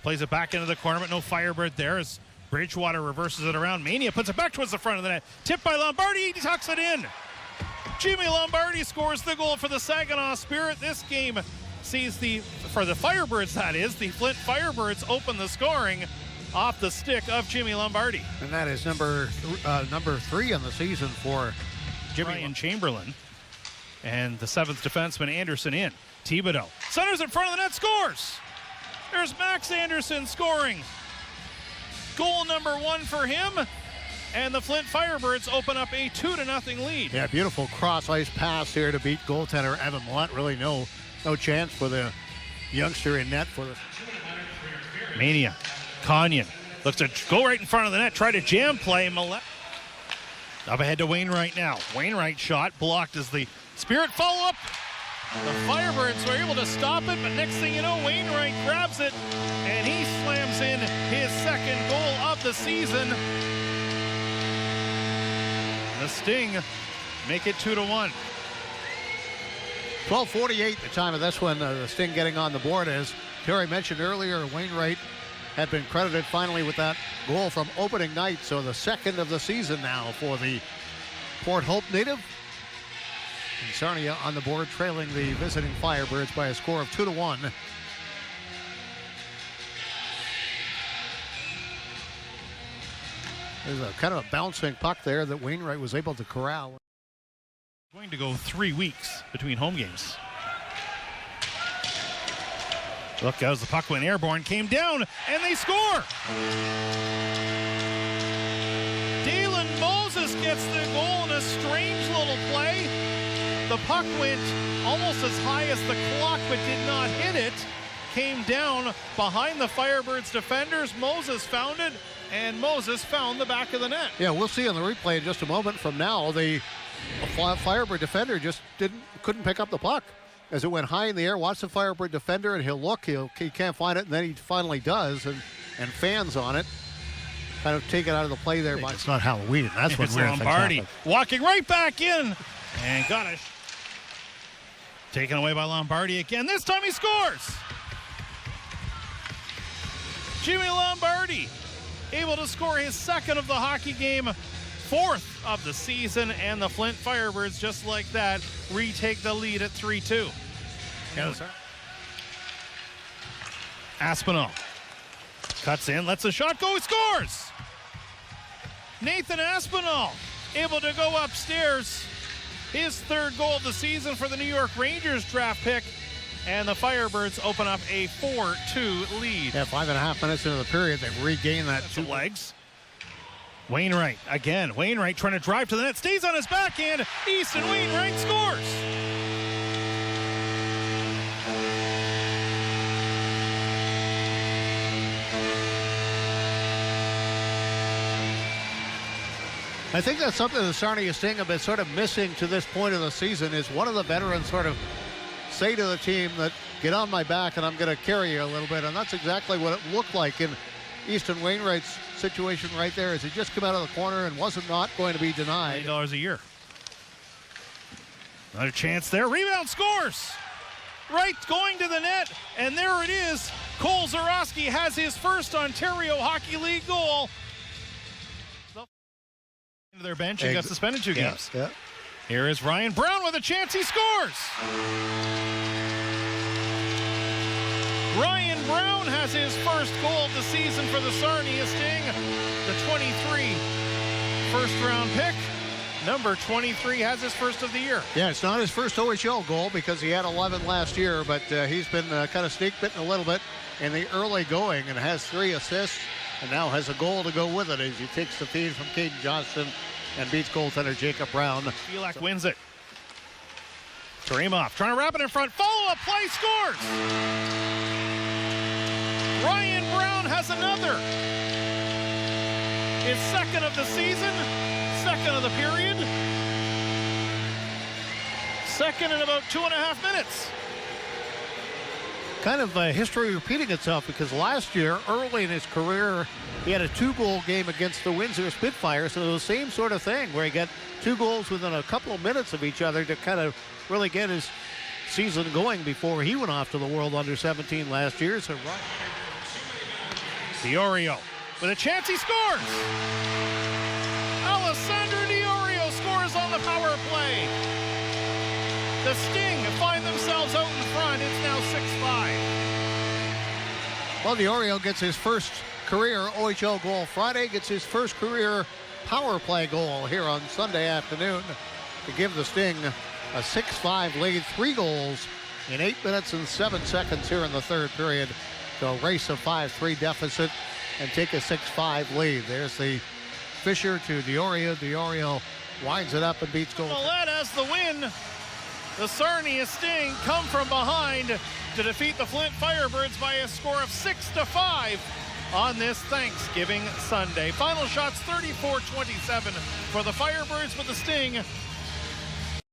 Plays it back into the corner, but no Firebird there as Bridgewater reverses it around. Mania puts it back towards the front of the net. Tipped by Lombardi. He tucks it in. Jimmy Lombardi scores the goal for the Saginaw Spirit. This game sees for the Firebirds, that is, the Flint Firebirds open the scoring off the stick of Jimmy Lombardi. And that is number 3 on the season for Jimmy. Ryan Chamberlain. And the 7th defenseman, Anderson, in. Thibodeau centers in front of the net, scores. There's Max Anderson scoring. Goal number 1 for him. And the Flint Firebirds open up a 2-0 lead. Yeah, beautiful cross-ice pass here to beat goaltender Evan Millett. Really no chance for the youngster in net for the Mania. Conyon looks to go right in front of the net, try to jam play. Millett up ahead to Wainwright now. Wainwright shot blocked as the Spirit follow up. The Firebirds were able to stop it, but next thing you know, Wainwright grabs it and he slams in his 2nd goal of the season. The Sting make it 2-1. 12:48 the time of this one. The Sting getting on the board. As Terry mentioned earlier, Wainwright had been credited finally with that goal from opening night. So the 2nd of the season now for the Port Hope native. And Sarnia on the board, trailing the visiting Firebirds by a score of 2-1. There's a kind of a bouncing puck there that Wainwright was able to corral. Going to go 3 weeks between home games. Look, as the puck went airborne, came down, and they score! Dalen Moses gets the goal in a strange little play. The puck went almost as high as the clock, but did not hit it. Came down behind the Firebirds defenders. Moses found it, and Moses found the back of the net. Yeah, we'll see on the replay in just a moment from now. The Firebird defender just couldn't pick up the puck as it went high in the air. Watch the Firebird defender, and he'll look. He can't find it, and then he finally does, and fans on it. Kind of take it out of the play there. It's not Halloween. That's what weird Lombardi things happen. walking right back in, and got it. Taken away by Lombardi again. This time he scores. Jimmy Lombardi able to score his 2nd of the hockey game, 4th of the season, and the Flint Firebirds, just like that, retake the lead at 3-2. Yes, sir. Aspinall cuts in, lets the shot go, he scores! Nathan Aspinall able to go upstairs. His 3rd goal of the season for the New York Rangers draft pick. And the Firebirds open up a 4-2 lead. Yeah, 5.5 minutes into the period, they've regained that. That's 2 legs. Wainwright again. Wainwright trying to drive to the net. Stays on his backhand. Easton Wainwright scores. I think that's something the Sarnia Sting have been sort of missing to this point of the season, is one of the veterans sort of say to the team that, get on my back and I'm going to carry you a little bit. And that's exactly what it looked like in Easton Wainwright's situation right there, as he just came out of the corner and wasn't not going to be denied. $8 a year. Another chance there. Rebound, scores. Right, going to the net. And there it is. Cole Zarowski has his first Ontario Hockey League goal. Into their bench and got suspended 2 games. Yeah. Here is Ryan Brown with a chance. He scores. Ryan Brown has his first goal of the season for the Sarnia Sting. The 23 first-round pick. Number 23 has his first of the year. Yeah, it's not his first OHL goal because he had 11 last year, but he's been kind of snake-bitten a little bit in the early going and has 3 assists and now has a goal to go with it as he takes the feed from Caden Johnston and beats goaltender Jacob Brown. Felak wins it. Karimov trying to wrap it in front. Follow-up play, scores! Ryan Brown has another. His 2nd of the season, 2nd of the period. 2nd in about 2.5 minutes. Kind of history repeating itself, because last year, early in his career, he had a 2-goal game against the Windsor Spitfires. So the same sort of thing, where he got 2 goals within a couple of minutes of each other to kind of really get his season going before he went off to the World Under-17 last year. So Diorio with a chance, he scores! Alessandro Diorio scores on the power play. The Sting find themselves out in front. It's now 6-5. Well, Diorio gets his first career OHL goal Friday, gets his first career power play goal here on Sunday afternoon to give the Sting a 6-5 lead, 3 goals in 8 minutes and 7 seconds here in the third period to erase a 5-3 deficit and take a 6-5 lead. There's the Fisher to Diorio. Diorio winds it up and beats goal. Millette has the win. The Sarnia Sting come from behind to defeat the Flint Firebirds by a score of 6-5 on this Thanksgiving Sunday. Final shots 34-27 for the Firebirds, with the Sting